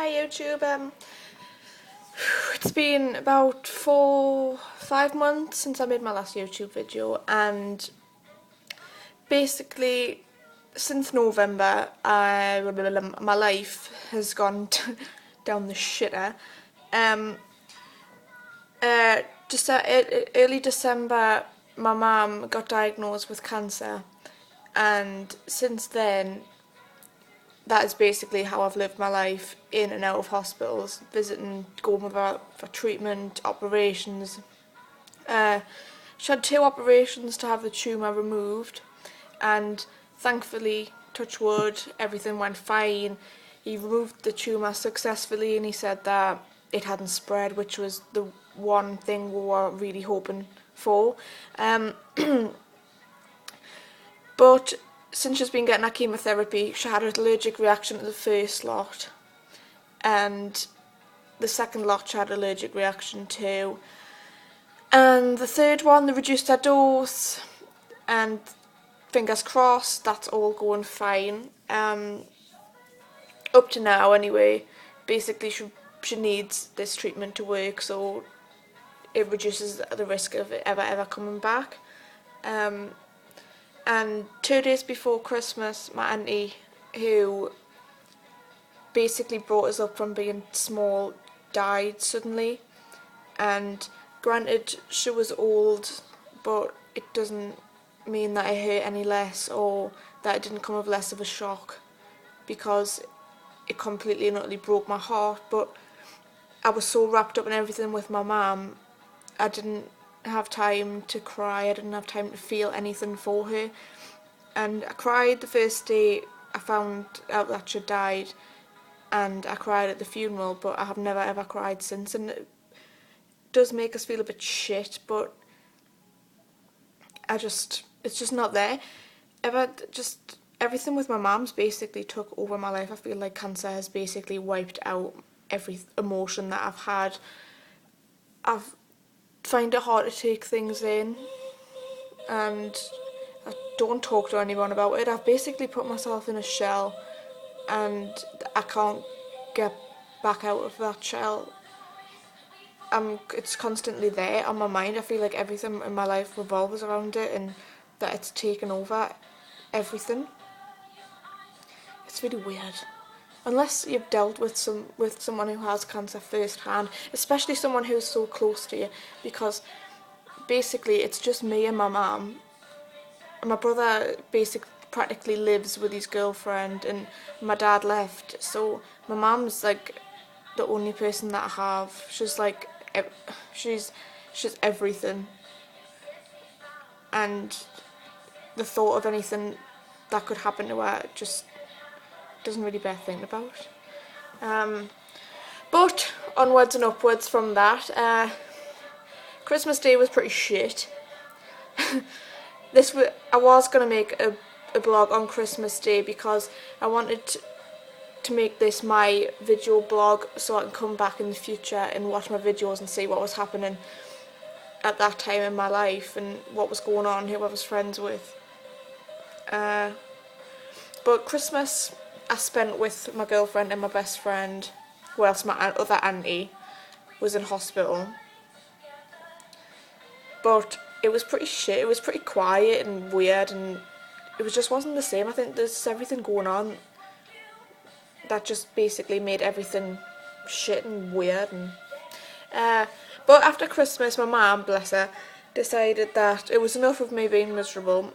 Hi YouTube. It's been about 4-5 months since I made my last YouTube video, and basically since November my life has gone down the shitter. Um, Early December my mum got diagnosed with cancer, and since then that is basically how I've lived my life, in and out of hospitals, visiting, going with her for treatment, operations. She had 2 operations to have the tumour removed, and thankfully, touch wood, everything went fine. He removed the tumour successfully, and he said that it hadn't spread, which was the one thing we were really hoping for. But since she's been getting her chemotherapy, she had an allergic reaction to the first lot, and the second lot she had an allergic reaction to, and the third one they reduced her dose, and fingers crossed that's all going fine. Up to now anyway, basically she needs this treatment to work, so it reduces the risk of it ever coming back. And 2 days before Christmas, my auntie, who basically brought us up from being small, died suddenly. And granted, she was old, but it doesn't mean that it hurt any less, or that it didn't come of less of a shock, because it completely and utterly broke my heart. But I was so wrapped up in everything with my mum, I didn't have time to cry, I didn't have time to feel anything for her. And I cried the first day I found out that she died, and I cried at the funeral, but I have never ever cried since. And it does make us feel a bit shit, but it's just not there. Everything with my mum's basically took over my life. I feel like cancer has basically wiped out every emotion that I've had. I've find it hard to take things in, and I don't talk to anyone about it. I've basically put myself in a shell, and I can't get back out of that shell. It's constantly there on my mind. I feel like everything in my life revolves around it, and that it's taken over everything. It's really weird. Unless you've dealt with someone who has cancer firsthand, especially someone who's so close to you, because basically it's just me and my mum. My brother practically lives with his girlfriend, and my dad left, so my mum's like the only person that I have. She's like she's everything, and the thought of anything that could happen to her just doesn't really bear thinking about. But onwards and upwards from that, Christmas Day was pretty shit. I was gonna make a blog on Christmas Day, because I wanted to make this my video blog, so I can come back in the future and watch my videos and see what was happening at that time in my life and what was going on, who I was friends with. But Christmas I spent with my girlfriend and my best friend, whilst my other auntie was in hospital. But it was pretty shit. It was pretty quiet and weird, and it just wasn't the same. I think there's everything going on that just basically made everything shit and weird. And but after Christmas, my mum, bless her, decided that it was enough of me being miserable,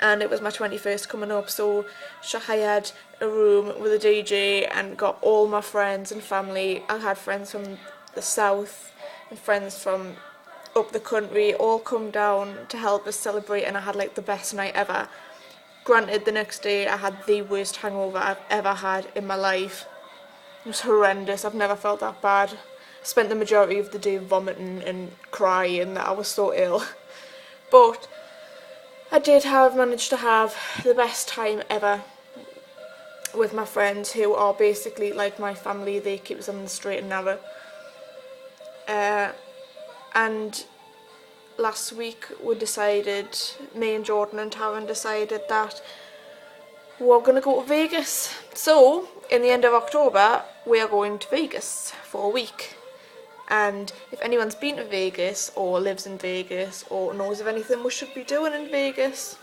and it was my 21st coming up, so she hired a room with a DJ and got all my friends and family. I had friends from the south and friends from up the country all come down to help us celebrate, and I had like the best night ever. Granted, the next day I had the worst hangover I've ever had in my life. It was horrendous. I've never felt that bad. Spent the majority of the day vomiting and crying that I was so ill. But I did, however, manage to have the best time ever with my friends, who are basically like my family. They keep us on the straight and narrow. And last week me and Jordan and Taryn decided that we're going to go to Vegas. So, in the end of October, we are going to Vegas for a week. And if anyone's been to Vegas or lives in Vegas or knows of anything we should be doing in Vegas,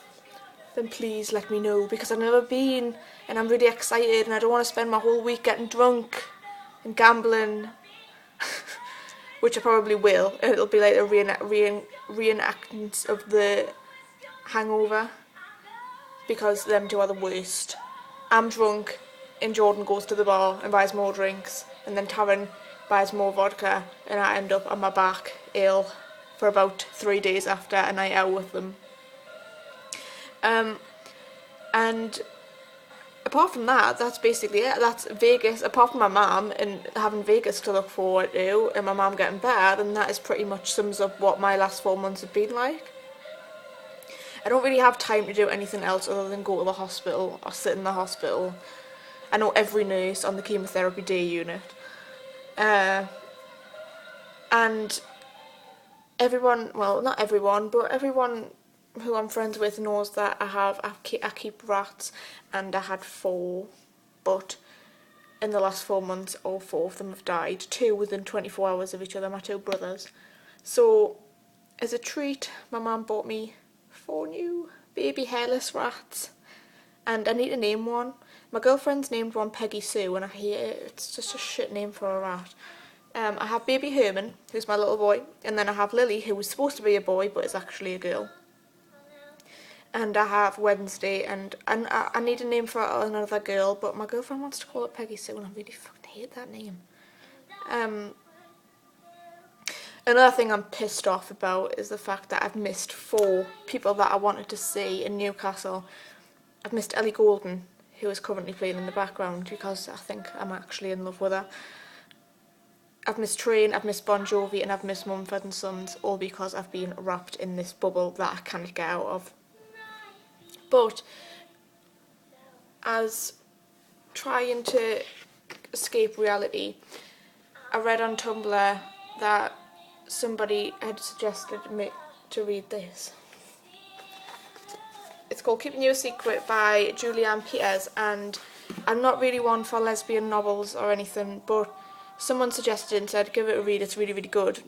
then please let me know, because I've never been and I'm really excited and I don't want to spend my whole week getting drunk and gambling, which I probably will. It'll be like a reenactment of the Hangover, because them two are the worst. I'm drunk and Jordan goes to the bar and buys more drinks, and then Taryn buys more vodka, and I end up on my back ill for about 3 days after a night out with them. And apart from that, that's basically it. That's Vegas. Apart from my mum and having Vegas to look forward to, and my mum getting better, then that is pretty much sums up what my last 4 months have been like. I don't really have time to do anything else other than go to the hospital or sit in the hospital. I know every nurse on the chemotherapy day unit. And everyone, well, not everyone, but everyone who I'm friends with knows that I keep rats, and I had 4, but in the last 4 months all 4 of them have died, 2 within 24 hours of each other, my 2 brothers. So as a treat, my mum bought me 4 new baby hairless rats, and I need to name one. My girlfriend's named one Peggy Sue, and I hate it. It's just a shit name for a rat. I have baby Herman, who's my little boy, and then I have Lily, who was supposed to be a boy but is actually a girl. And I have Wednesday, and I need a name for another girl, but my girlfriend wants to call it Peggy Sue, and I really fucking hate that name. Another thing I'm pissed off about is the fact that I've missed 4 people that I wanted to see in Newcastle. I've missed Ellie Goulding, who is currently playing in the background because I think I'm actually in love with her. I've missed Train, I've missed Bon Jovi, and I've missed Mumford & Sons, all because I've been wrapped in this bubble that I can't get out of. But as trying to escape reality, I read on Tumblr that somebody had suggested me to read this. It's called Keeping You a Secret by Julianne Peters, and I'm not really one for lesbian novels or anything, but someone suggested and said give it a read, it's really, really good.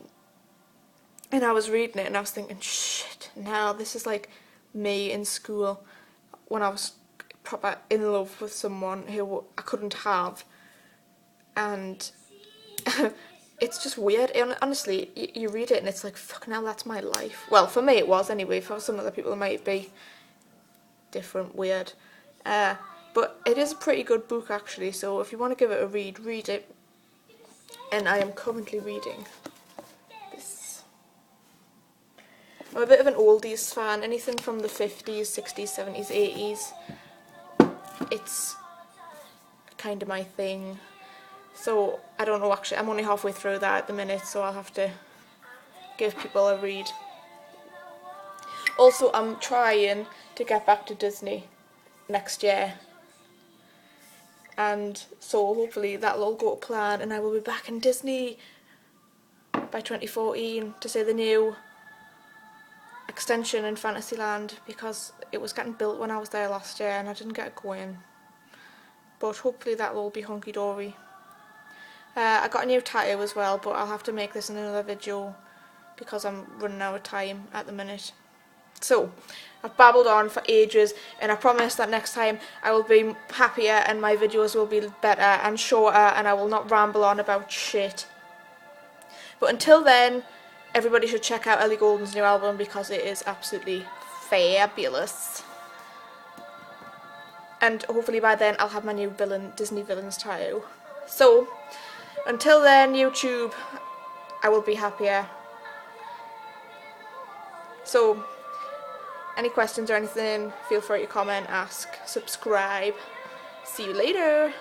And I was reading it and I was thinking, shit, now this is like me in school when I was proper in love with someone who I couldn't have, and it's just weird. Honestly, you read it and it's like, fucking hell, that's my life. Well, for me it was anyway. For some other people it might be different, weird. But it is a pretty good book actually, so if you want to give it a read, read it. And I am currently reading this. I'm a bit of an oldies fan, anything from the 50s, 60s, 70s, 80s. It's kind of my thing. So, I don't know actually, I'm only halfway through that at the minute, so I'll have to give people a read. Also, I'm trying to get back to Disney next year. And so hopefully that'll all go to plan and I will be back in Disney by 2014 to see the new extension in Fantasyland, because it was getting built when I was there last year and I didn't get it going. But hopefully that'll all be hunky-dory. I got a new tattoo as well, but I'll have to make this in another video because I'm running out of time at the minute. So, I've babbled on for ages, and I promise that next time I will be happier and my videos will be better and shorter and I will not ramble on about shit. But until then, everybody should check out Ellie Goulding's new album because it is absolutely fabulous. And hopefully by then I'll have my new Disney Villains tattoo. So, until then, YouTube, I will be happier. So, any questions or anything, feel free to comment, ask, subscribe. See you later.